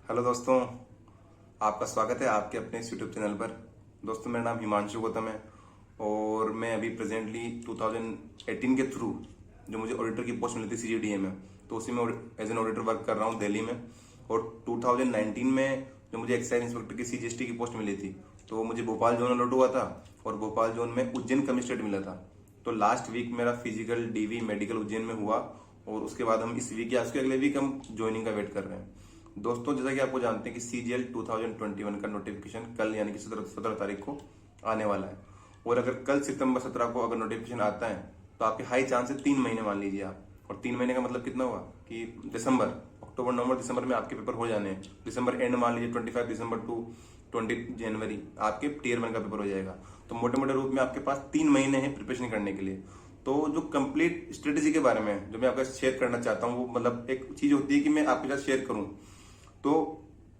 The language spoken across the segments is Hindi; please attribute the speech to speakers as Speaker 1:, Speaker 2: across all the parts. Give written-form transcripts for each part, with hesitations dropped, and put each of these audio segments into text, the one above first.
Speaker 1: हेलो दोस्तों, आपका स्वागत है आपके अपने इस यूट्यूब चैनल पर। दोस्तों, मेरा नाम हिमांशु गौतम है और मैं अभी प्रेजेंटली 2018 के थ्रू जो मुझे ऑडिटर की पोस्ट मिली थी सीजीडीए में, तो उसी में एज एन ऑडिटर वर्क कर रहा हूँ दिल्ली में। और 2019 में जो मुझे एक्साइज इंस्पेक्टर की सीजीएसटी की पोस्ट मिली थी, तो वो मुझे भोपाल जोन अलॉट हुआ था और भोपाल जोन में उज्जैन कमिश्नरेट मिला था। तो लास्ट वीक मेरा फिजिकल डीवी मेडिकल उज्जैन में हुआ और उसके बाद हम इस वीक या उसके अगले वीक हम ज्वाइनिंग का वेट कर रहे हैं। दोस्तों, जैसा कि आपको जानते हैं कि सीजीएल 2021 का नोटिफिकेशन कल यानी कि 17 तारीख को आने वाला है। और अगर कल सितंबर 17 को अगर नोटिफिकेशन आता है तो आपके हाई चांस है 3 महीने मान लीजिए आप। और 3 महीने का मतलब कितना हुआ कि दिसंबर, अक्टूबर, नवंबर, दिसंबर में आपके पेपर हो जाने हैं। दिसंबर एंड मान लीजिए 25 दिसंबर टू 20 जनवरी आपके टीयर 1 का पेपर हो जाएगा। तो मोटे मोटे रूप में आपके पास 3 महीने हैं प्रिपरेशन करने के लिए। तो जो कंप्लीट स्ट्रेटेजी के बारे में जो मैं आपके साथ शेयर करना चाहता हूँ, वो मतलब एक चीज होती है कि मैं आपके साथ शेयर करूँ, तो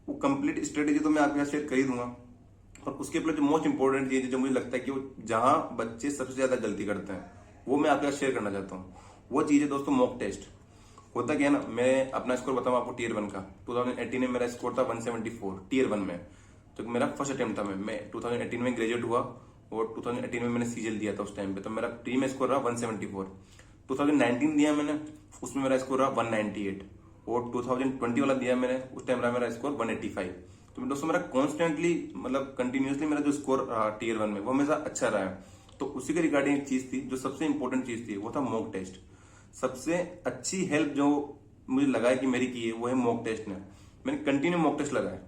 Speaker 1: वो कंप्लीट स्ट्रेटेजी तो मैं आपके साथ शेयर कर ही दूंगा। और उसके ऊपर जो मोस्ट इंपॉर्टेंट चीज है, जो मुझे लगता है कि वो जहां बच्चे सबसे ज्यादा गलती करते हैं, वो मैं आपके साथ शेयर करना चाहता हूँ। वो चीज है दोस्तों मॉक टेस्ट। होता क्या है ना, मैं अपना स्कोर बताऊं आपको टीयर 1 का। 2018 में मेरा स्कोर था 174 टीयर 1 में, जो मेरा फर्स्ट अटेम्प्ट था। मैं 2018 में ग्रेजुएट हुआ और 2018 में मैंने सीजीएल दिया था उस टाइम पे, तो मेरा प्री में स्कोर रहा 174। 2019 दिया मैंने, उसमें मेरा स्कोर रहा 198 और 2020 वाला दिया मैंने, उस टाइम रहा मेरा स्कोर 185। तो दोस्तों मेरा कॉन्स्टेंटली मतलब कंटिन्यूसली मेरा जो स्कोर रहा टीयर 1 में वो हमेशा अच्छा रहा है। तो उसी के रिगार्डिंग एक चीज थी, जो सबसे इंपॉर्टेंट चीज थी, वो था मॉक टेस्ट। सबसे अच्छी हेल्प जो मुझे लगा है कि मेरी की है वो है मॉक टेस्ट ने। मैंने कंटिन्यू मॉक टेस्ट लगाया।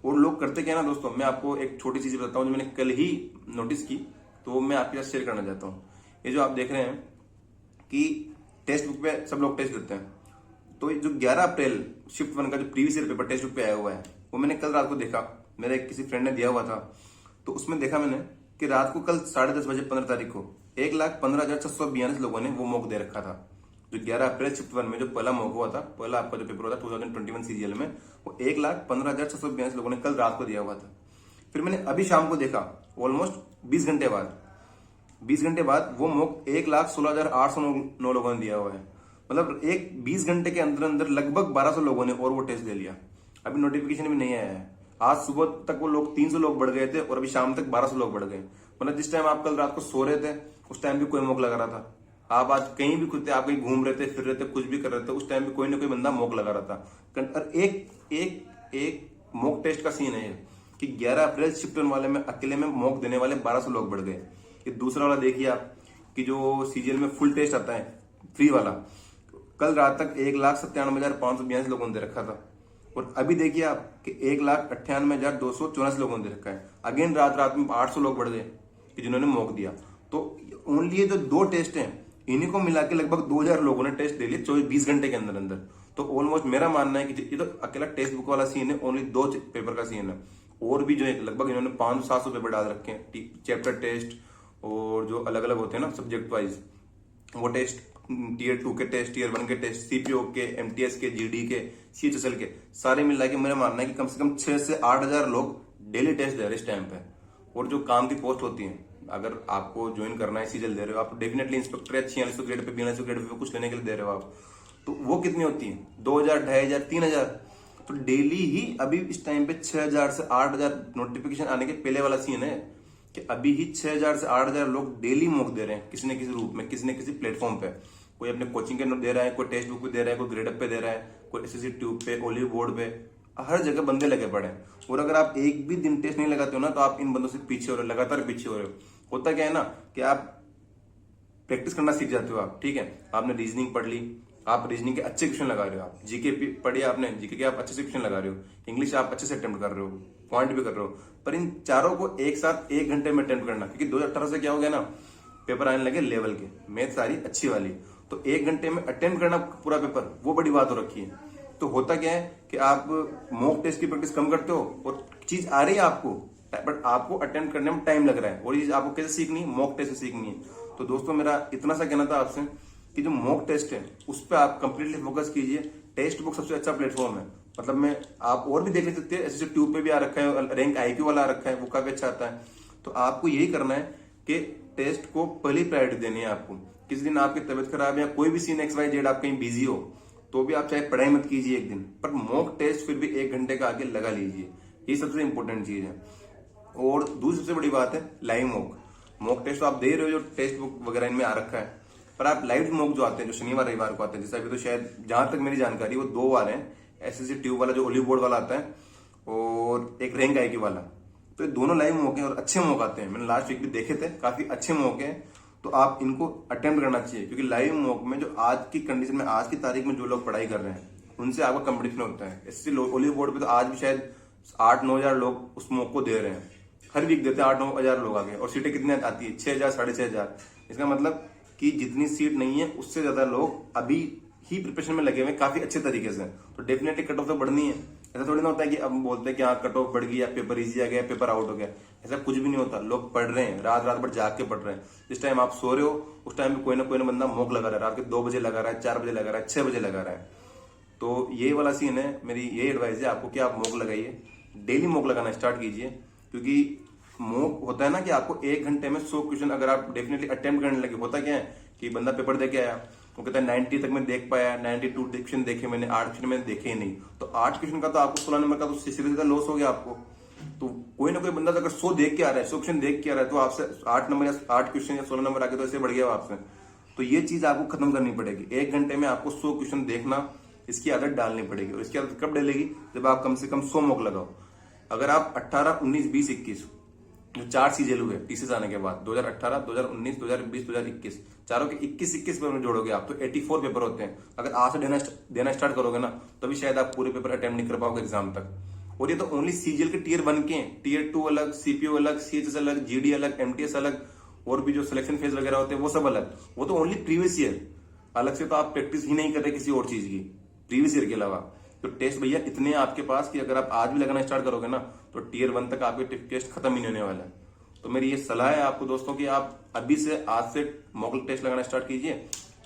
Speaker 1: और लोग करते क्या ना दोस्तों, मैं आपको एक छोटी चीज बताता हूँ जो मैंने कल ही नोटिस की, तो मैं आपके साथ शेयर करना चाहता हूँ। ये जो आप देख रहे हैं कि टेक्स्ट बुक पे सब लोग टेस्ट देते हैं, तो जो 11 अप्रैल शिफ्ट 1 का जो previous year paper text book पे आया हुआ है, वो मैंने कल रात को देखा। मेरे किसी फ्रेंड ने दिया हुआ था, तो उसमें देखा मैंने कि रात को कल 10:30 बजे 15 तारीख को 1,15,642 लोगों ने वो मॉक दे रखा था। जो 11 अप्रैल शिफ्ट 1 में जो पहला मॉक हुआ था, पहला आपका जो पेपर हुआ था 2021 सीजीएल में, वो 1,15,642 लोगों ने कल रात को दिया हुआ था। फिर मैंने अभी शाम को देखा, ऑलमोस्ट 20 घंटे बाद वो मॉक 1,16,809 लोगों ने दिया हुआ है। मतलब एक 20 घंटे के अंदर अंदर लगभग 1200 लोगों ने और वो टेस्ट दे लिया। अभी नोटिफिकेशन भी नहीं आया है। आज सुबह तक वो लोग 300 लोग बढ़ गए थे और अभी शाम तक 1200 लोग बढ़ गए। मतलब जिस टाइम आप कल रात को सो रहे थे उस टाइम भी कोई मॉक लगा रहा था। आप आज कहीं भी खुद थे, आप कहीं घूम रहे थे, फिर रहे थे, कुछ भी कर रहे थे, उस टाइम भी कोई ना कोई बंदा मॉक लगा रहा था। और एक मॉक टेस्ट का सीन है कि 11 अप्रैल शिफ्ट 1 वाले में अकेले में मॉक देने वाले 1200 लोग बढ़ गए। ये दूसरा वाला देखिए आप कि जो सीजीएल में फुल टेस्ट आता है फ्री वाला, कल रात तक 1,97,542 लोगों ने दे रखा था। और अभी देखिए आप कि 1,98,284 लोगों ने दे रखा है। अगेन रात में 800 लोग बढ़ गए कि जिन्होंने मॉक दिया। तो ओनली ये जो 2 टेस्ट हैं, इन्हीं को मिला के लगभग 2000 लोगों ने टेस्ट दे लिए 20 घंटे के अंदर अंदर। तो ऑलमोस्ट मेरा मानना है कि ये तो अकेला टेक्स्ट बुक वाला सीन है, ओनली 2 पेपर का सीन है। और भी जो है लगभग इन्होंने 500-700 पेपर डाल रखे हैं, चैप्टर टेस्ट और जो अलग अलग होते हैं ना सब्जेक्ट वाइज वो टेस्ट, टीयर 2 के टेस्ट, टीयर 1 के टेस्ट, सीपीओ के, एमटीएस के, जीडी के, सीएचएसएल के, सारे मिला के मेरा मानना है कि कम से कम 6 से 8 हजार लोग डेली टेस्ट दे रहे हैं इस टाइम पे। और जो काम की पोस्ट होती है, अगर आपको ज्वाइन करना है सीजीएल दे रहे हो आप, definitely inspector 4600 grade pay, 4200 grade pay कुछ लेने के लिए दे रहे हो आप, तो वो कितनी होती है 2000, 2500, 3000। तो डेली ही अभी इस टाइम पे 6000 से 8000 नोटिफिकेशन आने के पहले वाला सीन है कि अभी ही 6000 से 8000 लोग डेली मॉक दे रहे हैं किसी न किसी रूप में, किसी न किसी प्लेटफॉर्म पे। कोई अपने कोचिंग के नोट दे रहा है, कोई टेक्स्ट बुक पे दे रहा है, कोई ग्रेडअप पे दे रहा है, कोई एसएससी ट्यूब पे, ओलिव बोर्ड पे, हर जगह बंदे लगे पड़े हैं। और अगर आप एक भी दिन टेस्ट नहीं लगाते हो ना, तो आप इन बंदों से पीछे हो रहे हो, लगातार पीछे हो रहे हो। होता क्या है ना कि आप प्रैक्टिस करना सीख जाते हो आप, ठीक है, आपने रीजनिंग पढ़ ली, आप रीजनिंग के अच्छे क्वेश्चन लगा रहे हो, आप जीके पढ़िए, आपने जीके के आप अच्छे से क्वेश्चन लगा रहे हो, इंग्लिश आप अच्छे से अटेम्प्ट कर रहे हो, पॉइंट भी कर रहे हो। पर इन चारों को एक साथ 1 घंटे में अटेम्प्ट करना, क्योंकि 2018 से क्या हो गया ना, पेपर आने लगे लेवल के, मैथ सारी अच्छी वाली, तो 1 घंटे में अटेम्प्ट करना पूरा पेपर, वो बड़ी बात हो रखी है। तो होता क्या है कि आप मॉक टेस्ट की प्रैक्टिस कम करते हो और चीज आ रही है आपको, बट आपको अटेम्प्ट करने में टाइम लग रहा है। और ये चीज आपको कैसे सीखनी है, मॉक टेस्ट से सीखनी है। तो दोस्तों मेरा इतना सा कहना था आपसे कि जो मॉक टेस्ट है उस पर आप कंप्लीटली फोकस कीजिए। टेक्स्ट बुक सबसे अच्छा प्लेटफॉर्म है। मतलब मैं आप और भी देख ले सकते हैं, ऐसे ट्यूब पे भी आ रखा है, रैंक आईक्यू वाला आ रखा है, वो काफी अच्छा आता है। तो आपको यही करना है कि टेस्ट को पहली प्रायोरिटी देनी है आपको। किसी दिन आपकी तबियत खराब है या कोई भी सीन XYZ आप कहीं बिजी हो, तो भी आप चाहे पढ़ाई मत कीजिए एक दिन, पर मॉक टेस्ट फिर भी 1 घंटे का आगे लगा लीजिए। ये सबसे इंपॉर्टेंट चीज है। और दूसरी सबसे बड़ी बात है लाइव मॉक टेस्ट तो आप दे रहे हो, जो टेक्स्ट बुक वगैरह इनमें आ रखा है, पर आप लाइव मॉक जो आते हैं, जो शनिवार रविवार को आते हैं, जैसे अभी तो शायद जहां तक मेरी जानकारी वो 2 आ रहे हैं, एसएससी ट्यूब वाला जो ओलिव बोर्ड वाला आता है और एक रैंक आएगी वाला। तो ये दोनों लाइव मौके और अच्छे मौके आते हैं, मैंने लास्ट वीक भी देखे थे, काफी अच्छे मौके हैं। तो आप इनको अटेम्प्ट करना चाहिए, क्योंकि लाइव मॉक में जो आज की कंडीशन में, आज की तारीख में जो लोग पढ़ाई कर रहे हैं उनसे आपका कंपटीशन होता है। इससे ओलिव बोर्ड पे तो आज भी शायद 8-9 हजार लोग उस मॉक को दे रहे हैं, हर वीक देते हैं 8-9 हजार लोग आगे। और सीटें कितनी आती है? 6,000 6,500। इसका मतलब कि जितनी सीट नहीं है उससे ज्यादा लोग अभी ही प्रिपरेशन में लगे हुए काफी अच्छे तरीके से। तो डेफिनेटली कट ऑफ तो बढ़नी है। ऐसा थोड़ी ना होता है कि अब बोलते हैं कि हाँ कट ऑफ बढ़ गई या पेपर इजी आ गया, पेपर आउट हो गया। ऐसा कुछ भी नहीं होता। लोग पढ़ रहे हैं, रात रात भर जाग के पढ़ रहे हैं। जिस टाइम आप सो रहे हो उस टाइम पे कोई ना बंदा मॉक लगा रहा है, रात के 2 बजे लगा रहा है, 4 बजे लगा रहा है, 6 बजे लगा रहा है। तो ये वाला सीन है। मेरी ये एडवाइस है आपको कि आप मॉक लगाइए, डेली मॉक लगाना स्टार्ट कीजिए। क्योंकि मॉक होता है ना कि आपको 1 घंटे में 100 क्वेश्चन अगर आप डेफिनेटली अटेम्प्ट करने लगे, होता क्या है कि बंदा पेपर दे के आया, वो कहता है 90 तक मैं देख पाया, 92 क्वेश्चन देखे मैंने, 8 क्वेश्चन मैंने देखे ही नहीं। तो 8 क्वेश्चन का तो आपको 16 नंबर का तो सीधे सीधा लॉस हो गया आपको। तो कोई ना कोई बंदा अगर 100 देख के आ रहा है, 100 क्वेश्चन देख के आ रहा है, तो आपसे 8 नंबर या 8 क्वेश्चन या 16 नंबर आगे तो ऐसे बढ़ गया आपसे। तो ये चीज आपको खत्म करनी पड़ेगी। 1 घंटे में आपको 100 क्वेश्चन देखना, इसकी आदत डालनी पड़ेगी। और इसकी आदत कब डलेगी? जब आप कम से कम 100 मॉक लगाओ। अगर आप 18, 19, 20, 21 जो 4 सीजेल हुए टीसीएस आने के बाद, 2018, 2019, 2020, 2021, चारों के 21 पेपर में जोड़ोगे आप तो 84 पेपर होते हैं। अगर आज से देना स्टार्ट करोगे ना, तभी शायद आप पूरे पेपर अटेम्प्ट नहीं कर पाओगे एग्जाम तक। और ये तो ओनली सीजीएल के टियर 1 के, टियर 2 अलग, सीपीओ अलग, सीएचएस अलग, जीडी अलग, एमटीएस अलग, और भी जो सिलेक्शन फेज वगैरह होते हैं वो सब अलग। वो तो ओनली प्रीवियस ईयर अलग से, तो आप प्रैक्टिस ही नहीं कर रहे किसी और चीज की प्रीवियस ईयर के अलावा। तो टेस्ट भैया इतने हैं आपके पास कि अगर आप आज भी लगाना स्टार्ट करोगे ना, तो टियर 1 तक आपके टेस्ट खत्म ही नहीं होने वाला है। तो मेरी ये सलाह है आपको दोस्तों कि आप अभी से, आज से मॉक टेस्ट लगाना स्टार्ट कीजिए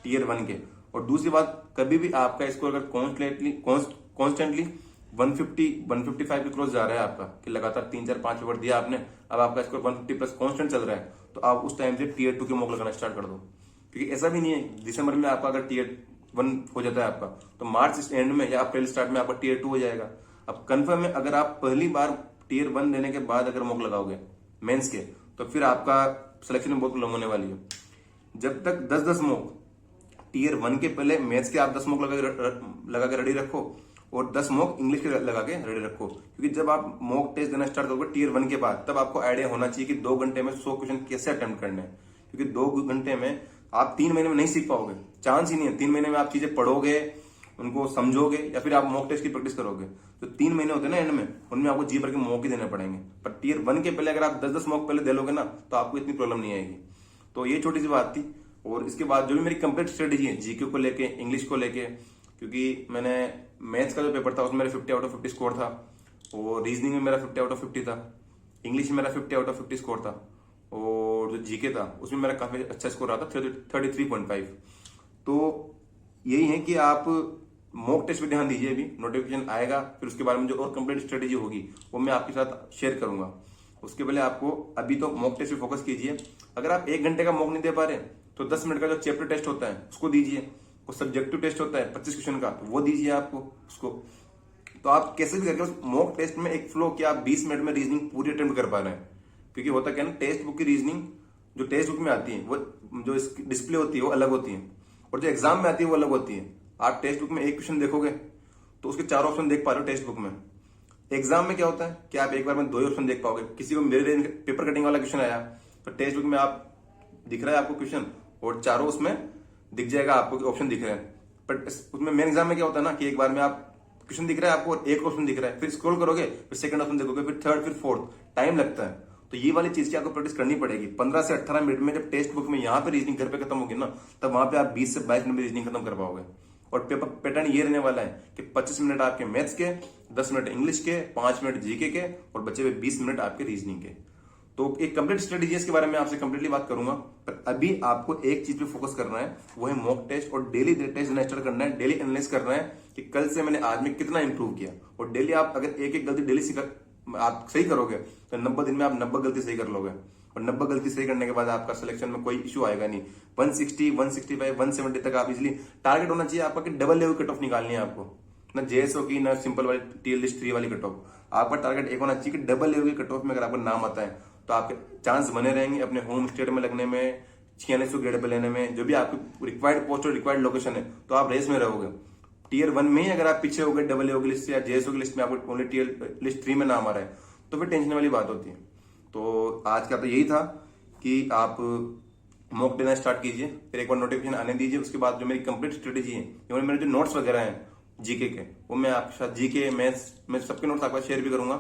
Speaker 1: टियर 1 के। और दूसरी बात, कभी भी आपका स्कोर अगर कॉन्स्टेंटली 150-155 के क्रॉस जा रहा है आपका, कि लगातार 3-4-5 पेपर दिया आपने, अब आपका स्कोर 150 प्लस कॉन्स्टेंट चल रहा है, तो आप उस टाइम से टियर 2 के मॉक लगाना स्टार्ट कर दो। क्योंकि ऐसा भी नहीं है दिसंबर में आपका अगर टियर 1 हो जाता है आपका, तो मार्च एंड में या अप्रैल स्टार्ट में आपका टियर 2 हो जाएगा। अब कंफर्म है, अगर आप पहली बार टियर 1 देने के बाद अगर मॉक लगाओगे मेंस के, तो फिर आपका सिलेक्शन में बहुत लंबी होने वाली है। जब तक 10-10 मॉक टियर 1 के पहले मैथ्स के आप 10 मॉक लगा के रेडी रखो, और 10 मॉक इंग्लिश के लगा के रेडी रखो। क्योंकि जब आप मॉक टेस्ट देना स्टार्ट करोगे टियर 1 के बाद, तब आपको आइडिया होना चाहिए कि 2 घंटे में 100 क्वेश्चन कैसे अटेम्प्ट करने हैं। क्योंकि 2 घंटे में आप 3 महीने में नहीं सीख पाओगे, चांस ही नहीं है। 3 महीने में आप चीजें पढ़ोगे, उनको समझोगे, या फिर आप मॉक टेस्ट की प्रैक्टिस करोगे। तो 3 महीने होते हैं ना एंड में, उनमें आपको जी भर के मॉक ही देने पड़ेंगे। पर टियर 1 के पहले अगर आप 10-10 मॉक पहले दे लोगे ना, तो आपको इतनी प्रॉब्लम नहीं आएगी। तो ये छोटी सी बात थी। और इसके बाद जो भी मेरी कंप्लीट स्ट्रेटेजी है जीके को लेके, इंग्लिश को लेके, क्योंकि मैंने मैथ्स का जो पेपर था उसमें मेरा 50 आउट ऑफ 50 स्कोर था, और रीजनिंग में मेरा 50 आउट ऑफ 50 था, इंग्लिश में मेरा 50 आउट ऑफ 50 स्कोर था, और जो जीके था उसमें मेरा काफी अच्छा स्कोर रहा था 33.5। तो यही है कि आप मॉक टेस्ट पे ध्यान दीजिए। अभी नोटिफिकेशन आएगा, फिर उसके बारे में जो और कंप्लीट स्ट्रेटेजी होगी वो मैं आपके साथ शेयर करूंगा। उसके पहले आपको अभी तो मॉक टेस्ट पे फोकस कीजिए। अगर आप 1 घंटे का मॉक नहीं दे पा रहे, तो 10 मिनट का जो चैप्टर टेस्ट होता है उसको दीजिए। वो सब्जेक्टिव टेस्ट होता है 25 क्वेश्चन का, तो वो दीजिए आपको उसको। तो आप कैसे भी करके मॉक टेस्ट में एक फ्लो कि आप 20 मिनट में रीजनिंग पूरी अटेम्प्ट कर पा रहे हैं। क्योंकि होता क्या है ना, टेक्स्ट बुक की रीजनिंग जो टेक्स्ट बुक में आती है, वो जो डिस्प्ले होती है वो अलग होती है, और जो एग्जाम में आती है वो अलग होती है। आप टेक्स्ट बुक में एक क्वेश्चन देखोगे तो उसके 4 ऑप्शन देख पा रहे हो टेक्स्ट बुक में। एग्जाम में क्या होता है कि आप एक बार में 2 ही ऑप्शन देख पाओगे। किसी को मेरे पेपर कटिंग वाला क्वेश्चन आया, तो टेक्स्ट बुक में आप दिख रहा है आपको क्वेश्चन, और चारों उसमें दिख जाएगा आपको, ऑप्शन दिख रहे हैं। बट उसमें मेन एग्जाम में क्या होता है ना कि एक बार में आप क्वेश्चन दिख रहा है आपको और एक ऑप्शन दिख रहा है, फिर स्क्रॉल करोगे, फिर सेकंड ऑप्शन देखोगे, फिर थर्ड, फिर फोर्थ, टाइम लगता है। तो ये वाली चीज की आपको प्रैक्टिस करनी पड़ेगी। 15 से 18 मिनट में जब टेक्स्ट बुक में यहाँ पे रीजनिंग घर पे खत्म होगी ना, तब वहां पे आप 20 से 22 मिनट में रीजनिंग खत्म कर पाओगे। और पेपर पैटर्न ये रहने वाला है कि 25 मिनट आपके मैथ्स के, 10 मिनट इंग्लिश के, 5 मिनट जीके के, और बचे हुए 20 मिनट आपके रीजनिंग के। तो एक कंप्लीट स्ट्रेटेजी के बारे में आपसे कंप्लीटली बात करूंगा, पर अभी आपको एक चीज पे फोकस करना है, वो है मॉक टेस्ट। और डेली टेस्ट रजिस्टर करना है, डेली एनालाइज करना है कि कल से मैंने आज में कितना इंप्रूव किया। और डेली आप अगर एक गलती डेली आप सही करोगे, तो 90 दिन में आप 90 गलती सही कर लोगे। और 90 गलती सही करने के बाद आपका सिलेक्शन में कोई इशू आएगा नहीं। 160, 165, 170 तक आप इजिली, टारगेट होना चाहिए आपका कि डबल लेवल कट ऑफ निकालनी है आपको, ना जेएसओ की ना सिंपल वाली टीएल लिस्ट 3 वाली कट ऑफ। आपका टारगेट एक होना चाहिए कि डबल लेवल की कट ऑफ में अगर आपका नाम आता है तो आपके चांस बने रहेंगे अपने होम स्टेट में लगने में, 4600 ग्रेड पे लेने में, जो भी आपकी रिक्वायर्ड पोस्ट और रिक्वायर्ड लोकेशन है, तो आप रेस में रहोगे। टीयर 1 में ही अगर आप पीछे हो गए डबल लेवल की लिस्ट या जेएसओ की लिस्ट में, आपको ओनली टीयर लिस्ट 3 में नाम आ रहा है, तो फिर टेंशन वाली बात होती है। तो आज का तो यही था कि आप मॉक देना स्टार्ट कीजिए, फिर एक बार नोटिफिकेशन आने दीजिए, उसके बाद जो मेरी कंप्लीट स्ट्रेटेजी है, इवन मेरे जो नोट्स वगैरह हैं जीके के, वो मैं आपके साथ, जीके मैथ्स में सबके नोट्स आपका शेयर भी करूंगा।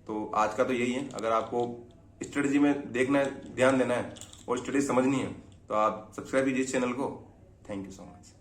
Speaker 1: तो आज का तो यही है। अगर आपको स्ट्रेटेजी में देखना है, ध्यान देना है और स्ट्रेटेजी समझनी है, तो आप सब्सक्राइब कीजिए इस चैनल को। Thank you so much.